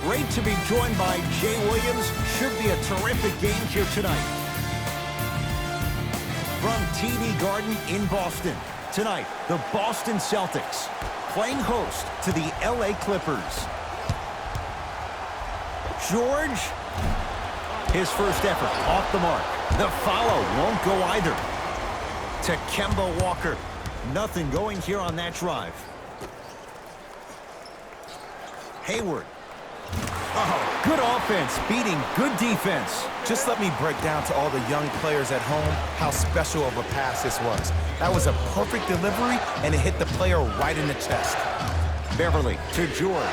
Great to be joined by Jay Williams. Should be a terrific game here tonight. From TD Garden in Boston, tonight, the Boston Celtics playing host to the LA Clippers. George, his first effort off the mark. The follow won't go either. To Kemba Walker. Nothing going here on that drive. Hayward. Oh, good offense beating good defense. Just let me break down to all the young players at home how special of a pass this was. That was a perfect delivery, and it hit the player right in the chest. Beverly to George.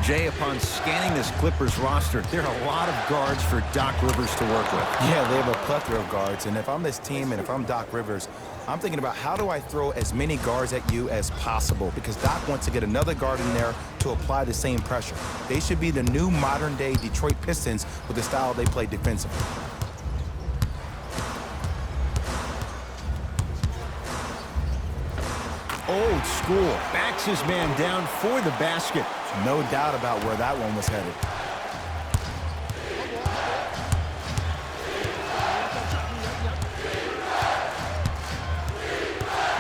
Jay, upon scanning this Clippers roster, there are a lot of guards for Doc Rivers to work with. Yeah, they have a plethora of guards, and if I'm this team and if I'm Doc Rivers, I'm thinking about how do I throw as many guards at you as possible, because Doc wants to get another guard in there to apply the same pressure. They should be the new modern-day Detroit Pistons with the style they play defensively. Old school. Backs his man down for the basket. No doubt about where that one was headed.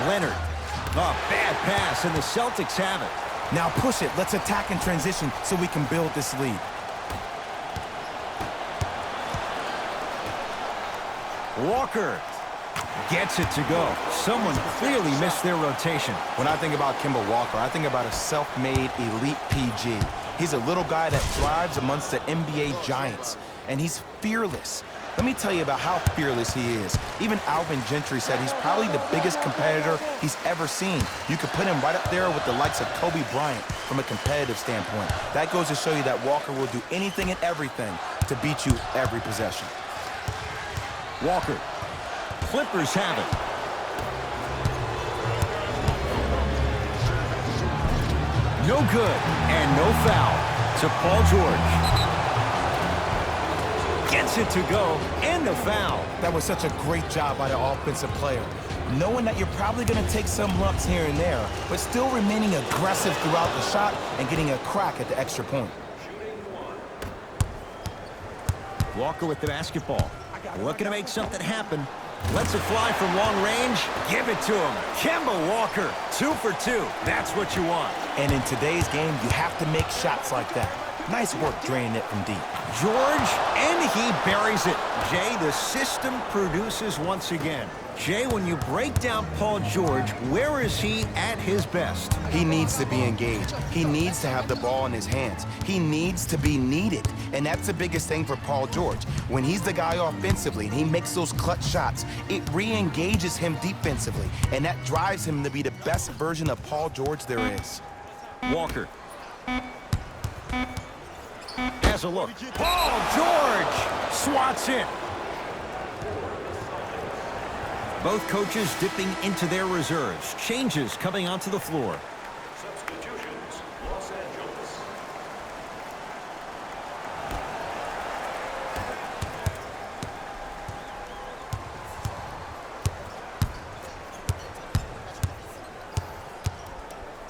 Leonard. A bad pass, and the Celtics have it. Now push it. Let's attack in transition so we can build this lead. Walker gets it to go. Someone clearly missed their rotation. When I think about Kemba Walker, I think about a self-made elite PG. He's a little guy that thrives amongst the NBA giants, and he's fearless. Let me tell you about how fearless he is. Even Alvin Gentry said he's probably the biggest competitor he's ever seen. You could put him right up there with the likes of Kobe Bryant from a competitive standpoint. That goes to show you that Walker will do anything and everything to beat you every possession. Walker. Clippers have it. No good, and no foul to Paul George. Gets it to go, and the foul. That was such a great job by the offensive player. Knowing that you're probably going to take some lumps here and there, but still remaining aggressive throughout the shot and getting a crack at the extra point. Walker with the basketball. Looking to make something happen. Lets it fly from long range. Give it to him. Kemba Walker, 2 for 2. That's what you want. And in today's game, you have to make shots like that. Nice work draining it from deep. George, and he buries it. Jay, the system produces once again. Jay, when you break down Paul George, where is he at his best? He needs to be engaged. He needs to have the ball in his hands. He needs to be needed. And that's the biggest thing for Paul George. When he's the guy offensively and he makes those clutch shots, it re-engages him defensively. And that drives him to be the best version of Paul George there is. Walker. Has a look. Paul George swats it. Both coaches dipping into their reserves. Changes coming onto the floor. Substitutions, Los Angeles.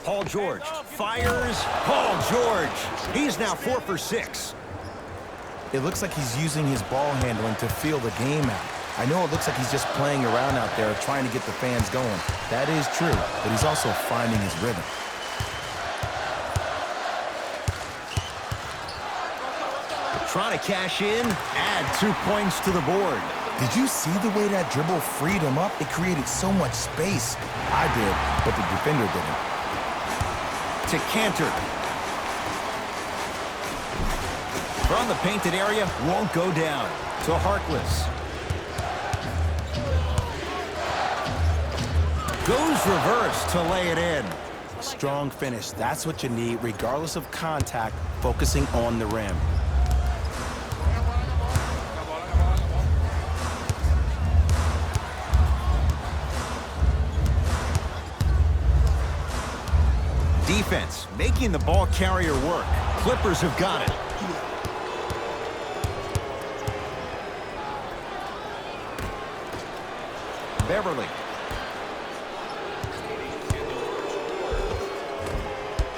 Paul George fires. Paul George. He's now 4 for 6. It looks like he's using his ball handling to feel the game out. I know it looks like he's just playing around out there trying to get the fans going. That is true, but he's also finding his rhythm. Trying to cash in, add 2 points to the board. Did you see the way that dribble freed him up? It created so much space. I did, but the defender didn't. To Cantor. From the painted area, won't go down. To Harkless. Goes reverse to lay it in. Strong finish. That's what you need, regardless of contact, focusing on the rim. Defense, making the ball carrier work. Clippers have got it. Beverly.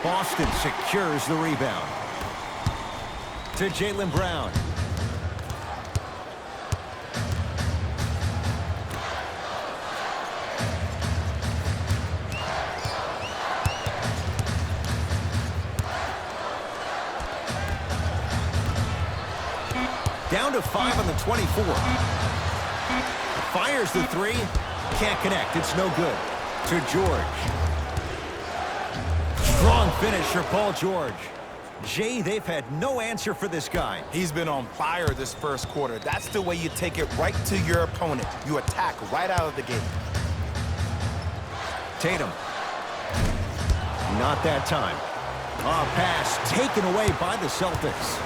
Boston secures the rebound. To Jaylen Brown. Down to 5 on the 24. Fires the three. Can't connect. It's no good. To George. Strong finish for Paul George. Jay, they've had no answer for this guy. He's been on fire this first quarter. That's the way you take it right to your opponent. You attack right out of the gate. Tatum. Not that time. A pass taken away by the Celtics.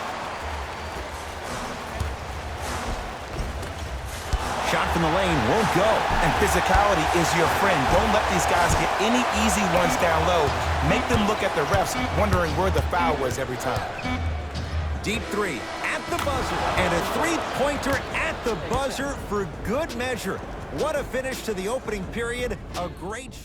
Shot from the lane won't go. And physicality is your friend. Don't let these guys get any easy ones down low. Make them look at the refs, wondering where the foul was every time. Deep three at the buzzer. And a three-pointer at the buzzer for good measure. What a finish to the opening period. A great...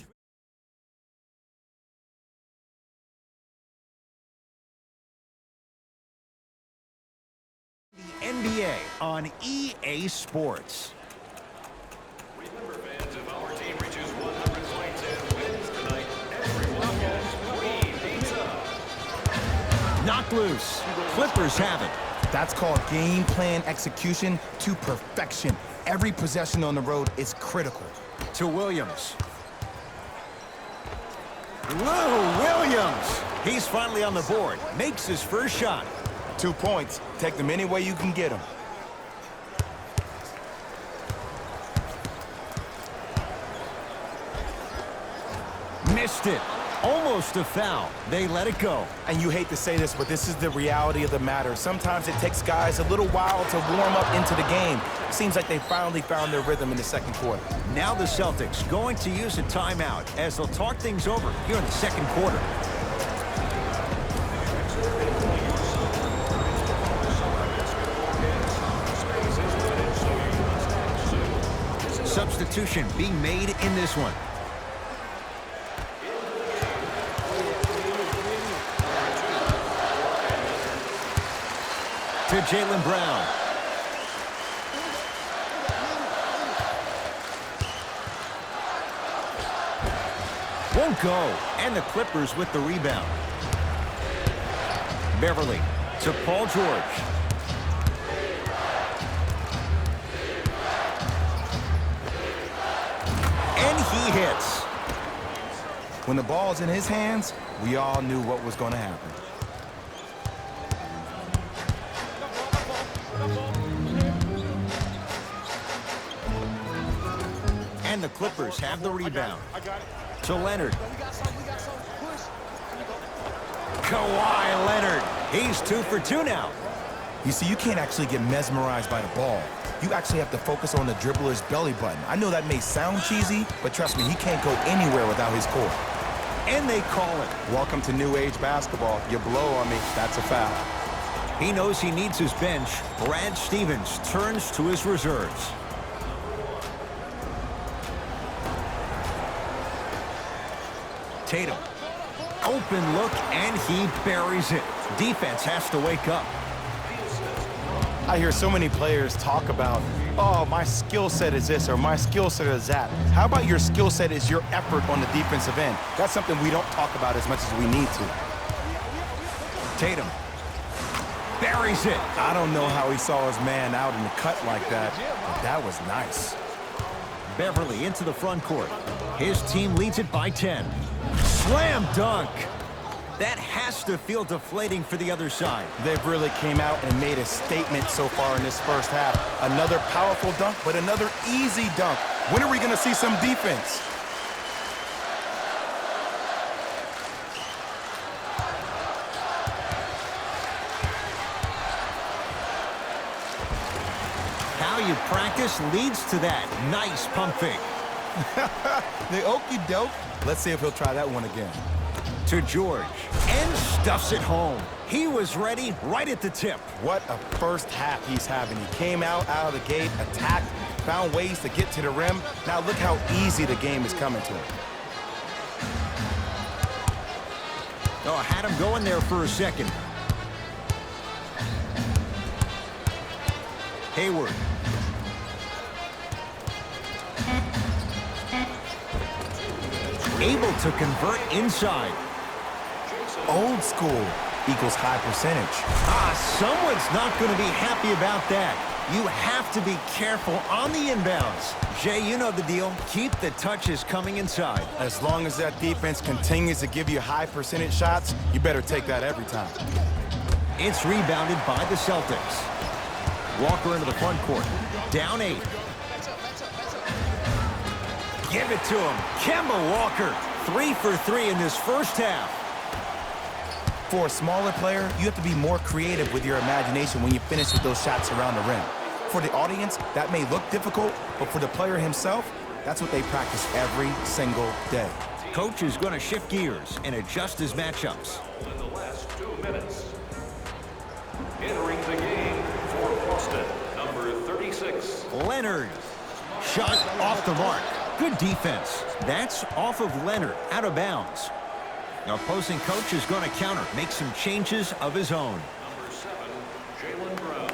The NBA on EA Sports. Remember, fans, if our team reaches 100 points and wins tonight, everyone gets free pizza. Knocked loose. Clippers have it. That's called game plan execution to perfection. Every possession on the road is critical. To Williams. Whoa, Williams! He's finally on the board. Makes his first shot. 2 points. Take them any way you can get them. Missed it. Almost a foul. They let it go. And you hate to say this, but this is the reality of the matter. Sometimes it takes guys a little while to warm up into the game. Seems like they finally found their rhythm in the second quarter. Now the Celtics going to use a timeout as they'll talk things over here in the second quarter. Substitution being made in this one. To Jaylen Brown. Won't go. And the Clippers with the rebound. Beverly to Paul George. And he hits. When the ball's in his hands, we all knew what was going to happen. And the Clippers have the rebound. To Leonard. Kawhi Leonard. He's 2 for 2 now. You see, you can't actually get mesmerized by the ball. You actually have to focus on the dribbler's belly button. I know that may sound cheesy, but trust me, he can't go anywhere without his core. And they call it. Welcome to new age basketball. You blow on me, that's a foul. He knows he needs his bench. Brad Stevens turns to his reserves. Tatum. Open look, and he buries it. Defense has to wake up. I hear so many players talk about, oh, my skill set is this or my skill set is that. How about your skill set is your effort on the defensive end? That's something we don't talk about as much as we need to. Tatum buries it. I don't know how he saw his man out in the cut like that, but that was nice. Beverly into the front court. His team leads it by 10. Slam dunk. That has to feel deflating for the other side. They've really came out and made a statement so far in this first half. Another powerful dunk, but another easy dunk. When are we going to see some defense? How you practice leads to that. Nice pump fake. The okie doke. Let's see if he'll try that one again. To George. And stuffs it home. He was ready right at the tip. What a first half he's having. He came out of the gate, attacked, found ways to get to the rim. Now look how easy the game is coming to him. Oh, had him going there for a second. Hayward. Able to convert inside. Old school equals high percentage. Someone's not going to be happy about that. You have to be careful on the inbounds. Jay, you know the deal. Keep the touches coming inside. As long as that defense continues to give you high percentage shots, you better take that every time. It's rebounded by the Celtics. Walker into the front court. Down 8. Give it to him. Kemba Walker. 3 for 3 in this first half. For a smaller player, you have to be more creative with your imagination when you finish with those shots around the rim. For the audience, that may look difficult, but for the player himself, that's what they practice every single day. Coach is going to shift gears and adjust his matchups. In the last 2 minutes. Entering the game for Boston, number 36. Leonard. Shot off the mark. Good defense. That's off of Leonard, out of bounds. Now, opposing coach is going to counter, make some changes of his own. Number 7, Jaylen Brown.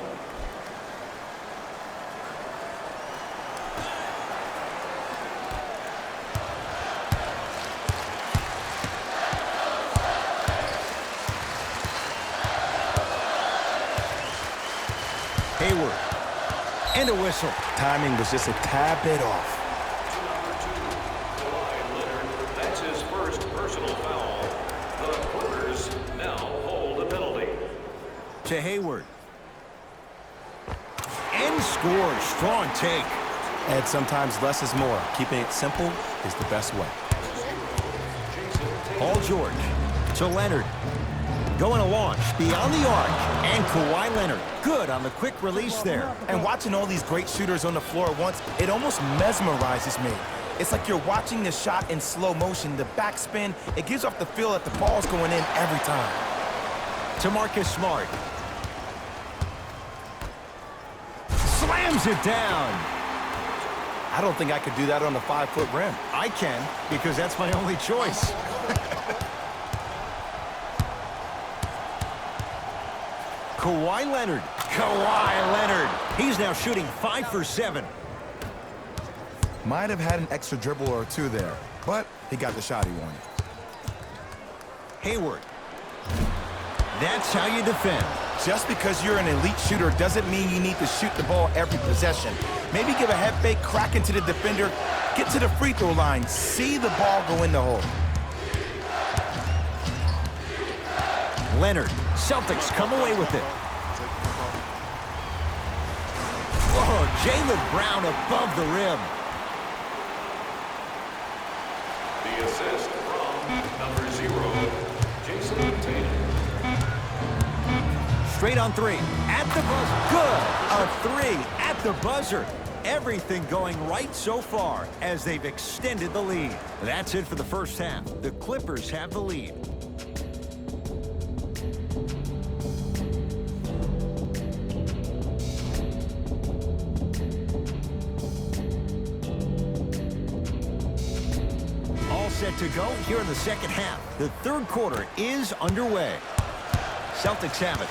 Hayward. And a whistle. Timing was just a tad bit off. That's his first personal foul. The Clippers now hold a penalty. To Hayward. And scores. Strong take. And sometimes less is more. Keeping it simple is the best way. Paul George. To Leonard. Going to launch beyond the arc. And Kawhi Leonard. Good on the quick release there. And watching all these great shooters on the floor at once, it almost mesmerizes me. It's like you're watching the shot in slow motion. The backspin, it gives off the feel that the ball's going in every time. To Marcus Smart. Slams it down. I don't think I could do that on the 5-foot rim. I can, because that's my only choice. Kawhi Leonard. Kawhi Leonard. He's now shooting 5 for 7. Might have had an extra dribble or two there, but he got the shot he wanted. Hayward. That's how you defend. Just because you're an elite shooter doesn't mean you need to shoot the ball every possession. Maybe give a head fake, crack into the defender, get to the free throw line, see the ball go in the hole. Leonard. Celtics come away with it. Oh, Jaylen Brown above the rim. The assist from number 0, Jason Tatum. Straight on 3. At the buzzer. Good. A 3 at the buzzer. Everything going right so far as they've extended the lead. That's it for the first half. The Clippers have the lead. Set to go here in the second half. The third quarter is underway. Celtics have it.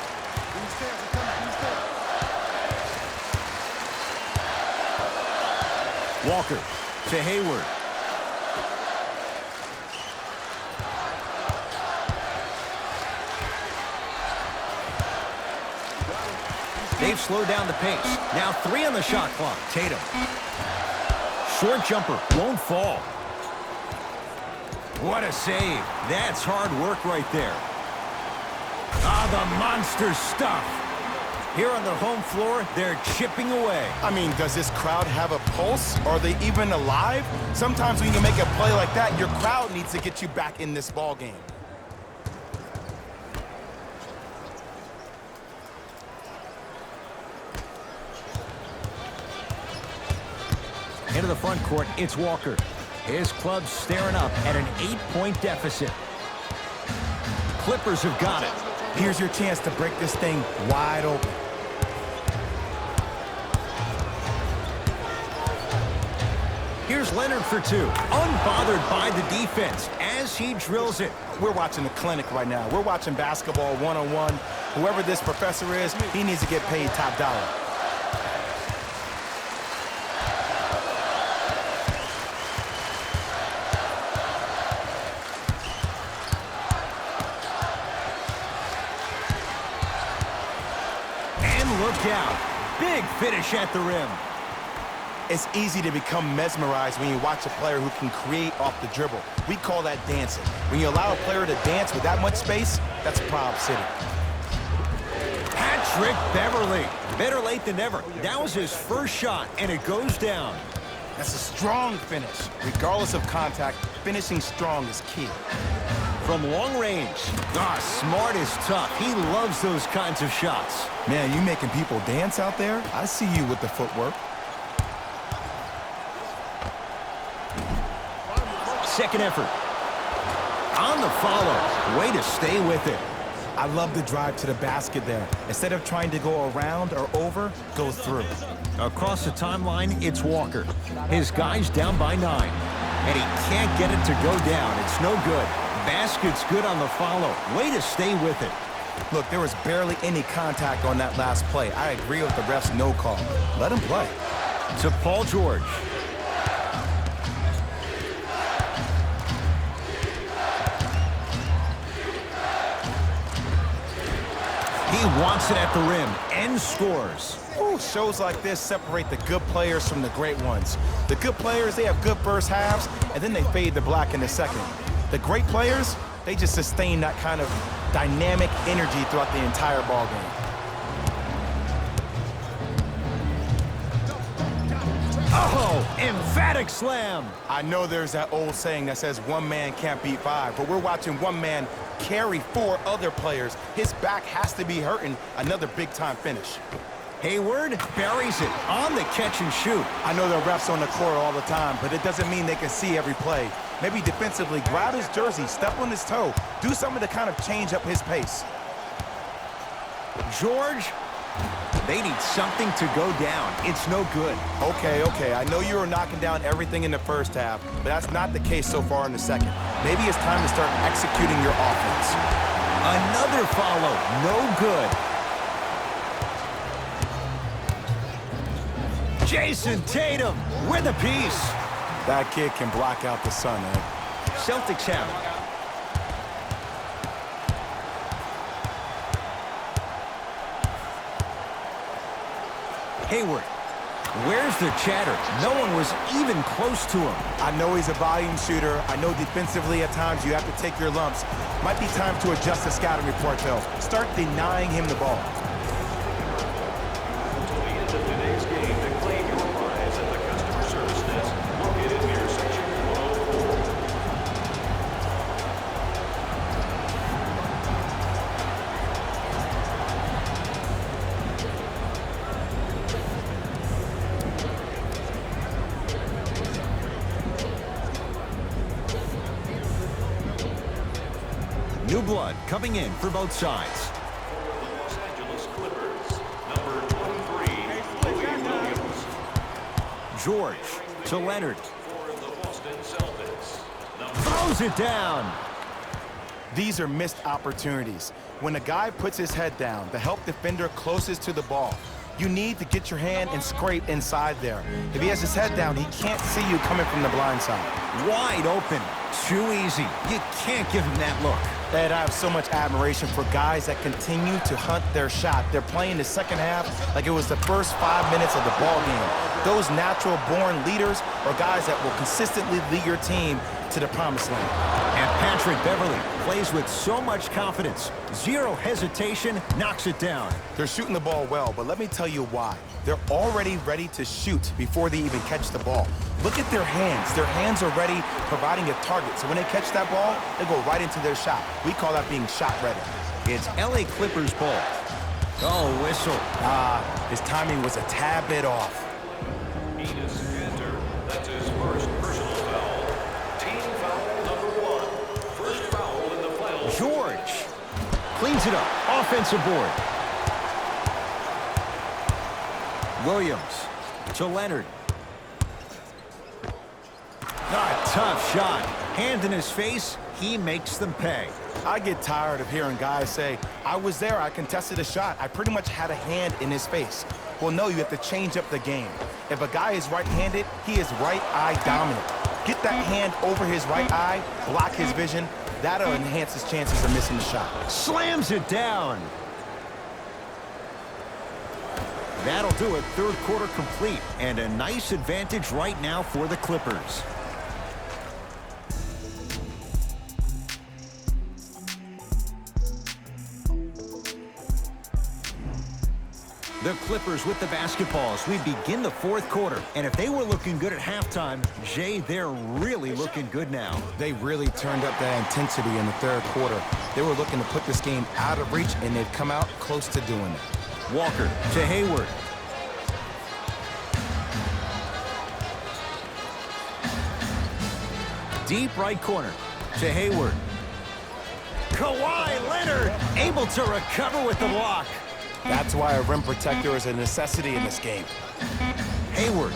Walker to Hayward. They've slowed down the pace. Now 3 on the shot clock. Tatum. Short jumper won't fall. What a save. That's hard work right there. The monster stuff. Here on the home floor, they're chipping away. I mean, does this crowd have a pulse? Are they even alive? Sometimes when you make a play like that, your crowd needs to get you back in this ball game. Into the front court, it's Walker. His club's staring up at an 8-point deficit. Clippers have got it. Here's your chance to break this thing wide open. Here's Here's Leonard for two. Unbothered by the defense as he drills it. We're watching a clinic right now. We're watching basketball one-on-one. Whoever this professor is, he needs to get paid top dollar. And look out. Big finish at the rim. It's easy to become mesmerized when you watch a player who can create off the dribble. We call that dancing. When you allow a player to dance with that much space, that's Prob City. Patrick Beverly. Better late than never. That was his first shot, and it goes down. That's a strong finish. Regardless of contact, finishing strong is key. From long range. Smart as tough. He loves those kinds of shots. Man, you making people dance out there? I see you with the footwork. Second effort. On the follow. Way to stay with it. I love the drive to the basket there. Instead of trying to go around or over, go through. Across the timeline, it's Walker. His guy's down by 9. And he can't get it to go down. It's no good. Basket's good on the follow. Way to stay with it. Look, there was barely any contact on that last play. I agree with the ref's no call. Let him play. To Paul George. He wants it at the rim and scores. Ooh, shows like this separate the good players from the great ones. The good players, they have good first halves, and then they fade to black in the second. The great players, they just sustain that kind of dynamic energy throughout the entire ball game. Oh, emphatic slam. I know there's that old saying that says one man can't beat five, but we're watching one man carry 4 other players. His back has to be hurting. Another big-time finish. Hayward buries it on the catch and shoot. I know the refs on the court all the time, but it doesn't mean they can see every play. Maybe defensively, grab his jersey, step on his toe, do something to kind of change up his pace. George, they need something to go down. It's no good. Okay. I know you were knocking down everything in the first half, but that's not the case so far in the second. Maybe it's time to start executing your offense. Another follow. No good. Jason Tatum with a piece. That kid can block out the sun, eh? Celtics have it. Hayward. Where's the chatter? No one was even close to him. I know he's a volume shooter. I know defensively at times you have to take your lumps. Might be time to adjust the scouting report, though. Start denying him the ball. Until the end of today's game to claim your prize at the customer service desk located near section 104. New blood coming in for both sides. For the Los Angeles Clippers, number 23, Louis Williams. George to Leonard. For the Boston Celtics, number Throws it down. These are missed opportunities. When a guy puts his head down, the help defender closest to the ball, you need to get your hand and scrape inside there. If he has his head down, he can't see you coming from the blind side. Wide open. Too easy. You can't give him that look. Ed, I have so much admiration for guys that continue to hunt their shot. They're playing the second half like it was the first 5 minutes of the ball game. Those natural-born leaders are guys that will consistently lead your team to the promised land. And Patrick Beverly plays with so much confidence. Zero hesitation, knocks it down. They're shooting the ball well, but let me tell you why. They're already ready to shoot before they even catch the ball. Look at their hands. Their hands are ready, providing a target. So when they catch that ball, they go right into their shot. We call that being shot ready. It's LA Clippers ball. Oh, whistle. His timing was a tad bit off. Enos Kanter. That's his first personal foul. Team foul number 1. First foul in the final. George cleans it up. Offensive board. Williams to Leonard. A tough shot. Hand in his face, he makes them pay. I get tired of hearing guys say, I was there, I contested a shot. I pretty much had a hand in his face. Well, no, you have to change up the game. If a guy is right-handed, he is right eye dominant. Get that hand over his right eye, block his vision. That'll enhance his chances of missing the shot. Slams it down. That'll do it. Third quarter complete. And a nice advantage right now for the Clippers. The Clippers with the basketballs. We begin the fourth quarter. And if they were looking good at halftime, Jay, they're really looking good now. They really turned up that intensity in the third quarter. They were looking to put this game out of reach, and they've come out close to doing it. Walker to Hayward. Deep right corner to Hayward. Kawhi Leonard able to recover with the block. That's why a rim protector is a necessity in this game. Hayward.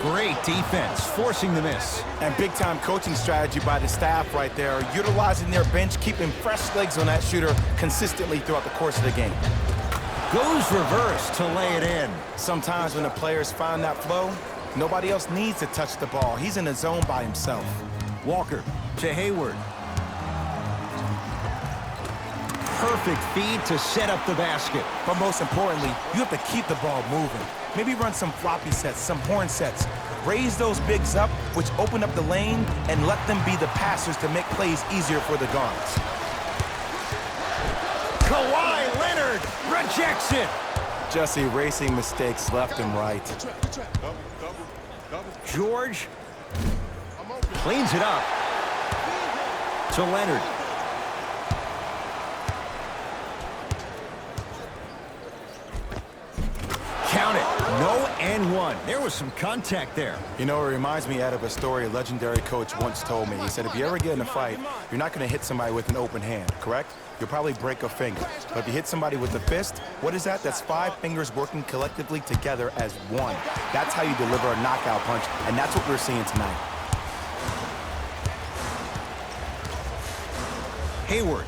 Great defense, forcing the miss. And big-time coaching strategy by the staff right there, utilizing their bench, keeping fresh legs on that shooter consistently throughout the course of the game. Goes reverse to lay it in. Sometimes when the players find that flow, nobody else needs to touch the ball. He's in the zone by himself. Walker to Hayward. Perfect feed to set up the basket. But most importantly, you have to keep the ball moving. Maybe run some floppy sets, some horn sets. Raise those bigs up, which open up the lane, and let them be the passers to make plays easier for the guards. Kawhi Leonard rejects it. Just erasing mistakes left and right. George cleans it up to Leonard. Count it. No and one. There was some contact there. You know, it reminds me, Ed, of a story a legendary coach once told me. He said, if you ever get in a fight, you're not going to hit somebody with an open hand, correct? You'll probably break a finger. But if you hit somebody with a fist, what is that? That's 5 fingers working collectively together as one. That's how you deliver a knockout punch, and that's what we're seeing tonight. Hayward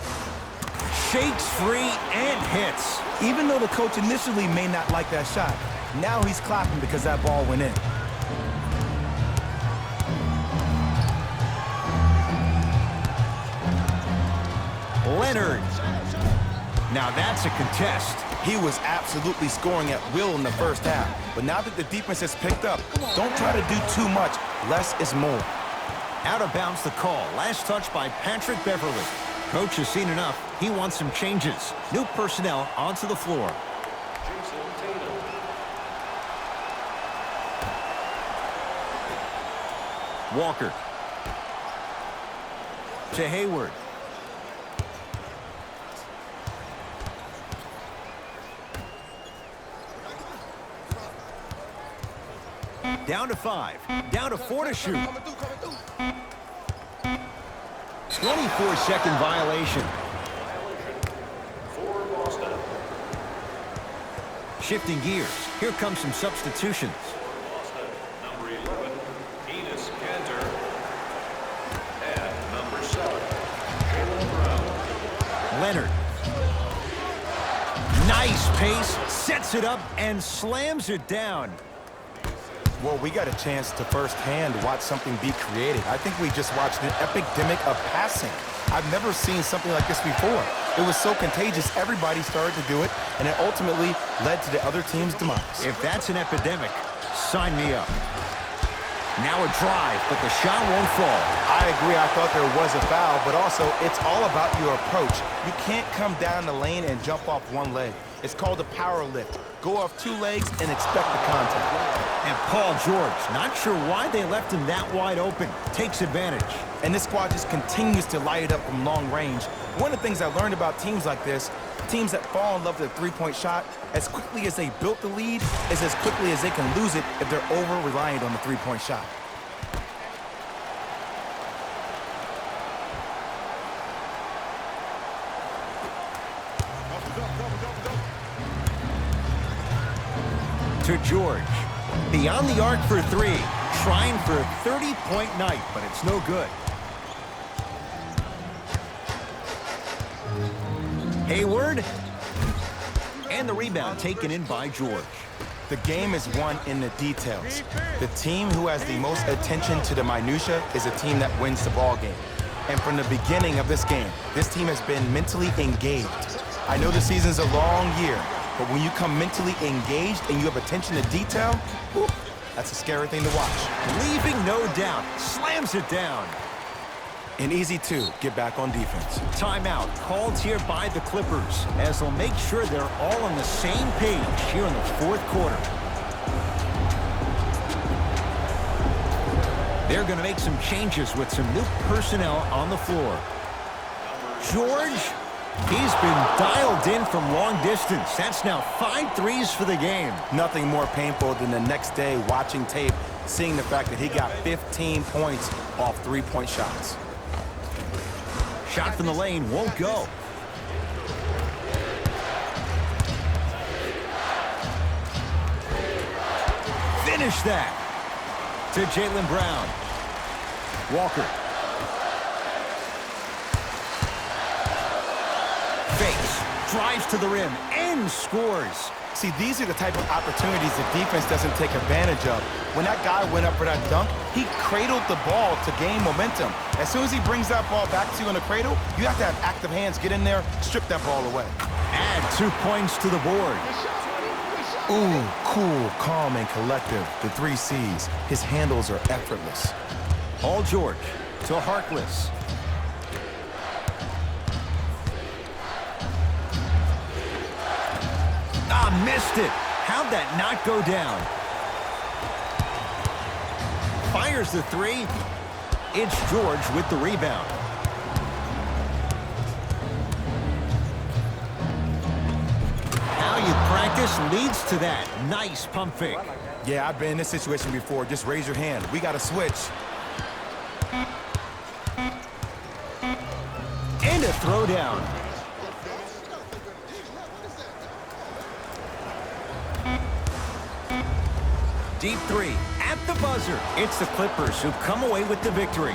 shakes free and hits. Even though the coach initially may not like that shot, now he's clapping because that ball went in. Leonard. Now that's a contest. He was absolutely scoring at will in the first half. But now that the defense has picked up, don't try to do too much. Less is more. Out of bounds the call. Last touch by Patrick Beverley. Coach has seen enough. He wants some changes. New personnel onto the floor. Walker to Hayward. Down to 5. Down to 4 to shoot. 24-second violation. Shifting gears. Here comes some substitutions. Number 11, Enes Kanter. And number 7, Jaylen Brown. Leonard. Nice pace. Sets it up and slams it down. Well, we got a chance to firsthand watch something be created. I think we just watched an epidemic of passing. I've never seen something like this before. It was so contagious, everybody started to do it, and it ultimately led to the other team's demise. If that's an epidemic, sign me up. Now a drive, but the shot won't fall. I agree, I thought there was a foul, but also it's all about your approach. You can't come down the lane and jump off one leg. It's called a power lift. Go off 2 legs and expect the contact. And Paul George, not sure why they left him that wide open. Takes advantage. And this squad just continues to light it up from long range. One of the things I learned about teams like this, teams that fall in love with a three-point shot, as quickly as they built the lead, is as quickly as they can lose it if they're over-reliant on the three-point shot. To George. Beyond the arc for 3. trying for a 30-point night, but it's no good. Hayward. And the rebound taken in by George. The game is won in the details. The team who has the most attention to the minutia is a team that wins the ball game. And from the beginning of this game, this team has been mentally engaged. I know the season's a long year, but when you come mentally engaged and you have attention to detail, whew, that's a scary thing to watch. Leaving no doubt. Slams it down. And easy to get back on defense. Timeout called here by the Clippers as they'll make sure they're all on the same page here in the fourth quarter. They're going to make some changes with some new personnel on the floor. George, he's been dialed in from long distance. That's now 5 threes for the game. Nothing more painful than the next day watching tape, seeing the fact that he got 15 points off three-point shots. Shot from the lane won't go. Finish that. To Jaylen Brown. Walker. Fakes. Drives to the rim and scores. See, these are the type of opportunities the defense doesn't take advantage of. When that guy went up for that dunk, he cradled the ball to gain momentum. As soon as he brings that ball back to you in the cradle, you have to have active hands, get in there, strip that ball away. Add 2 points to the board. Ooh, cool, calm, and collective. The 3 C's. His handles are effortless. All George to Harkless. Missed it. How'd that not go down? Fires the 3. It's George with the rebound. How you practice leads to that. Nice pump fake. Yeah, I've been in this situation before. Just raise your hand. We got to switch. And a throwdown. Deep 3 at the buzzer. It's the Clippers who come away with the victory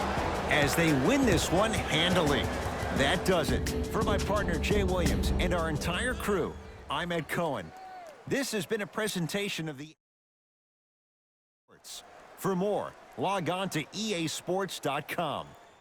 as they win this one handily. That does it. For my partner, Jay Williams, and our entire crew, I'm Ed Cohen. This has been a presentation of the... For more, log on to easports.com.